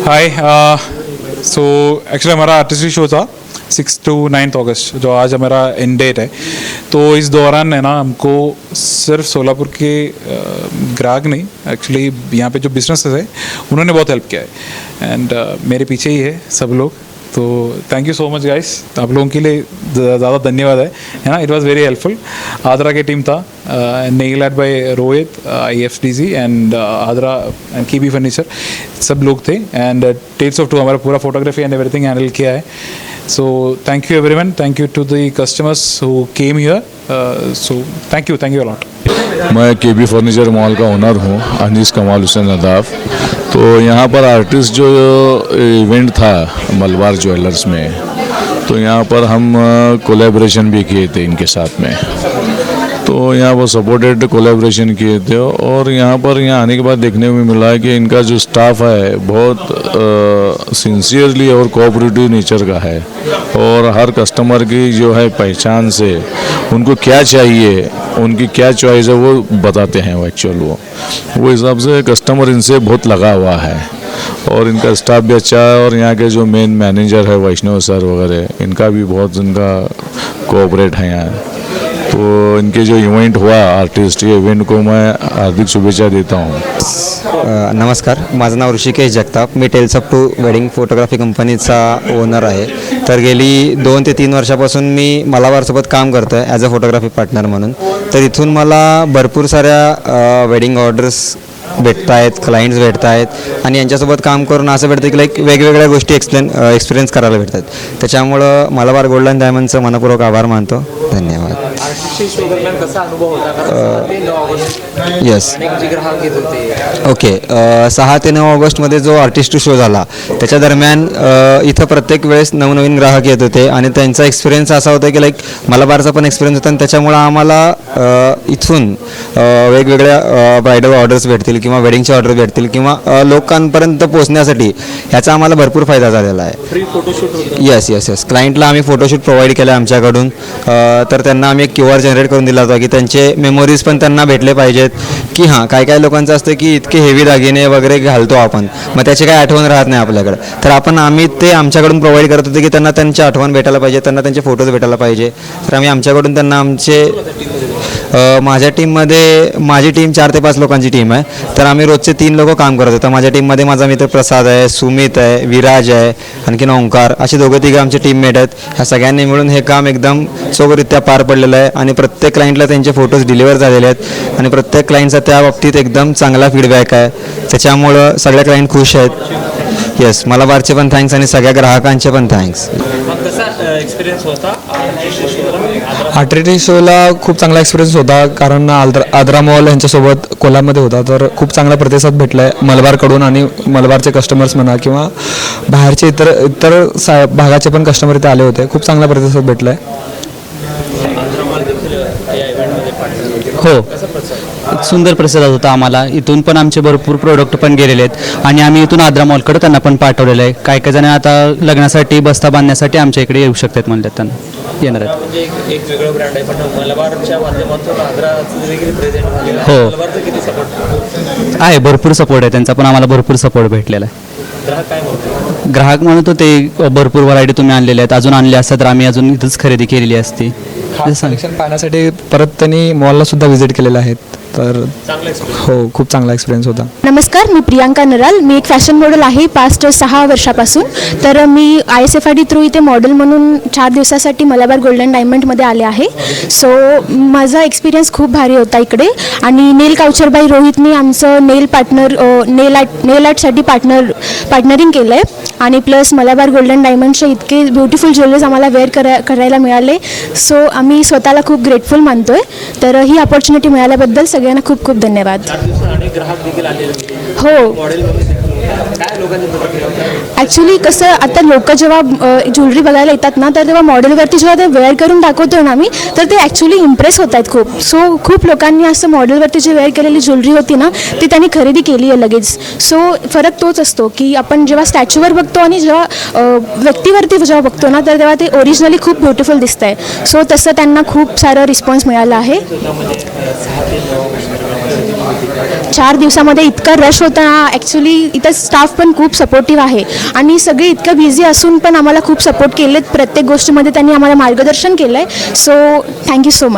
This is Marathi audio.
हाय सो एक्चुअली हमारा आर्टिस्ट्री शो था 6 to 9 अगस्त, जो आज हमारा एंड डेट है। तो इस दौरान है ना, हमको सिर्फ सोलापुर के ग्राहक नहीं, एक्चुअली यहाँ पे जो बिजनेसेस है उन्होंने बहुत हेल्प किया है। एंड मेरे पीछे ही है सब लोग, तो thank you so much guys. आप लोगों के लिए ज़्यादा धन्यवाद है ना। इट वाज वेरी हेल्पफुल। आदरा की टीम था, nailed by Rohit, IFDC and Aadra and KB furniture, सब लोग थे। एंड टेल्स ऑफ टू हमारा पूरा फोटोग्राफी एंड एवरीथिंग हैंडल किया है। So thank you everyone, thank you to the customers who came here. So thank you a lot. मैं KB फर्नीचर मॉल का ओनर हूँ, अनीस कमाल हुसैन नदाफ। तो यहाँ पर आर्टिस्ट जो इवेंट था मलबार ज्वेलर्स में, तो यहाँ पर हम कोलैबोरेशन भी किए थे इनके साथ में। तो यहाँ पर सपोर्टेड कोलैबोरेशन किए थे, और यहाँ आने के बाद देखने में मिला है कि इनका जो स्टाफ है बहुत सिंसियरली और कोऑपरेटिव नेचर का है, और हर कस्टमर की जो है पहचान से उनको क्या चाहिए, उनकी क्या चॉइस है वो बताते हैं। वो हिसाब से कस्टमर इनसे बहुत लगा हुआ है, और इनका स्टाफ भी अच्छा है। और यहाँ के जो मेन मैनेजर है वैष्णव सर वगैरह, इनका भी बहुत इनका कोऑपरेट है यहाँ। तो इनके जो इवेंट हुआ आर्टिस्ट, ये इवेंट को मैं हार्दिक शुभेच्छा देता हूँ। नमस्कार, माझं नाव ऋषिकेश जगताप। मी tales of two wedding photography कंपनीचा ओनर आहे। तर गेली 2 ते 3 वर्षापासून मी मलाबारसोबत काम करतो आहे ॲज अ फोटोग्राफी पार्टनर म्हणून। तर इथून मला भरपूर साऱ्या वेडिंग ऑर्डर्स भेटत आहेत, क्लायंट्स भेटत आहेत, आणि यांच्यासोबत काम करून असं भेटतं की लाईक वेगवेगळ्या गोष्टी एक्सपिरियन्स करायला भेटतात। त्याच्यामुळं मलाबार गोल्ड अँड डायमंडचं मनपूर्वक आभार मानतो। धन्यवाद। Yes, okay. 6 ते 9 ऑगस्टमध्ये जो आर्टिस्ट शो झाला त्याच्या दरम्यान इथं प्रत्येक वेळेस नवनवीन ग्राहक येत होते, आणि त्यांचा एक्सपिरियन्स असा होता की लाईक मलाबारचा पण एक्सपिरियन्स होता, आणि त्याच्यामुळं आम्हाला इथून वेगवेगळ्या ब्रायडल ऑर्डर्स भेटतील किंवा वेडिंगचे ऑर्डर भेटतील किंवा लोकांपर्यंत पोहोचण्यासाठी ह्याचा आम्हाला भरपूर फायदा झालेला आहे। फ्री फोटोशूट, येस, क्लायंटला आम्ही फोटोशूट प्रोव्हाइड केलं आमच्याकडून। तर त्यांना आम्ही एक QR जनरेट करून दिला होता की त्यांचे मेमोरीज पण त्यांना भेटले पाहिजेत, की हां काय लोकांचं असतं की इतके हेवी दागिने वगैरे घालतो आपण, मग त्याची काही आठवण राहत नाही आपल्याकडे। तर आम्ही ते आमच्याकडून प्रोव्हाइड करत होते की त्यांना त्यांची आठवण भेटायला पाहिजे, त्यांना त्यांचे फोटोज भेटायला पाहिजे। तर आम्ही आमच्याकडून त्यांना माझ्या टीममध्ये, माझी टीम 4 ते 5 लोकांची टीम आहे। तर आम्ही रोजचे 3 लोक काम करत होतो। माझ्या टीममध्ये माझा मित्र प्रसाद आहे, सुमित आहे, विराज आहे, आणखीन ओंकार, असे 2-3 आमचे टीममेट आहेत। ह्या सगळ्यांनी मिळून हे काम एकदम सोबतरित्या पार पडलेलं आहे, आणि प्रत्येक क्लायंटला त्यांचे फोटोज डिलिव्हर झालेले आहेत, आणि प्रत्येक क्लायंटचा त्या बाबतीत एकदम चांगला फीडबॅक आहे। त्याच्यामुळं सगळे क्लायंट खुश आहेत। येस, मलाबारचे पण थँक्स आणि सगळ्या ग्राहकांचे पण थँक्स। आर्टिस्ट्री शोला खूप चांगला एक्सपिरियन्स होता, कारण आदरा मॉल यांच्यासोबत कोल्हामध्ये होता, तर खूप चांगला प्रतिसाद भेटला आहे मलबारकडून, आणि मलबारचे कस्टमर्स म्हणा किंवा बाहेरचे इतर भागाचे पण कस्टमर इथे आले होते। खूप चांगला प्रतिसाद भेटला आहे। हो, सुंदर प्रतिसाद होता आम्हाला। इथून पण आमचे भरपूर प्रोडक्ट पण गेलेले आहेत, आणि आम्ही इथून आदरा मॉलकडे त्यांना पण पाठवलेलं आहे। काही जण आता लग्नासाठी बस्ता बांधण्यासाठी आमच्या इकडे येऊ शकतात म्हणतात, त्यांना येणार आहेत। हो, आहे भरपूर सपोर्ट आहे त्यांचा, पण आम्हाला भरपूर सपोर्ट भेटलेला आहे। ग्राहक म्हणत होते भरपूर व्हरायटी तुम्ही आणलेल्या आहेत, अजून आणले असतात तर आम्ही अजून इथंच खरेदी केलेली असती। कलेक्शन पाहण्यासाठी परत त्यांनी मॉलला सुद्धा व्हिजिट केलेलं आहे, तर हो, खूप चांगला एक्सपिरियन्स होता। नमस्कार, मी प्रियांका नराल। मी एक फॅशन मॉडेल आहे पास्ट 6 वर्षापासून। तर मी ISFID थ्रू इथे मॉडेल म्हणून 4 दिवसासाठी मलाबार गोल्ड अँड डायमंडमध्ये आले आहे। सो माझा एक्सपिरियन्स खूप भारी होता इकडे, आणि नेल काउचर बाय रोहितनी आमचं नेल पार्टनर नेल आर्टसाठी पार्टनरिंग केलं आहे, आणि प्लस मलाबार गोल्ड अँड डायमंडचे इतके ब्युटिफुल ज्वेलरीज आम्हाला वेअर करायला मिळाले। सो आम्ही स्वतःला खूप ग्रेटफुल मानतोय। तर ही अपॉर्च्युनिटी मिळाल्याबद्दल सगळ्यांना खूप खूप धन्यवाद। हो, ॲक्च्युली कसं, आता लोक जेव्हा ज्वेलरी बघायला येतात ना, तर तेव्हा मॉडेलवरती जेव्हा ते वेअर करून दाखवतो ना आम्ही, तर ते ॲक्च्युली इम्प्रेस होत आहेत खूप। सो खूप लोकांनी असं मॉडेलवरती जे वेअर केलेली ज्वेलरी होती ना, ती त्यांनी खरेदी केली आहे लगेच। सो फरक तोच असतो की आपण जेव्हा स्टॅच्यूवर बघतो आणि जेव्हा व्यक्तीवरती जेव्हा बघतो ना, तर तेव्हा ते ओरिजिनली खूप ब्युटिफुल दिसतं आहे। सो तसं त्यांना खूप सारं रिस्पॉन्स मिळाला आहे। 4 दिवसामध्ये इतका रश होता ना, ॲक्च्युली इथं स्टाफ पण खूप सपोर्टिव्ह आहे आणि सगळे इतकं बिझी असून पण आम्हाला खूप सपोर्ट केलेत. प्रत्येक गोष्टीमध्ये त्यांनी आम्हाला मार्गदर्शन केलं आहे. So thank you so much.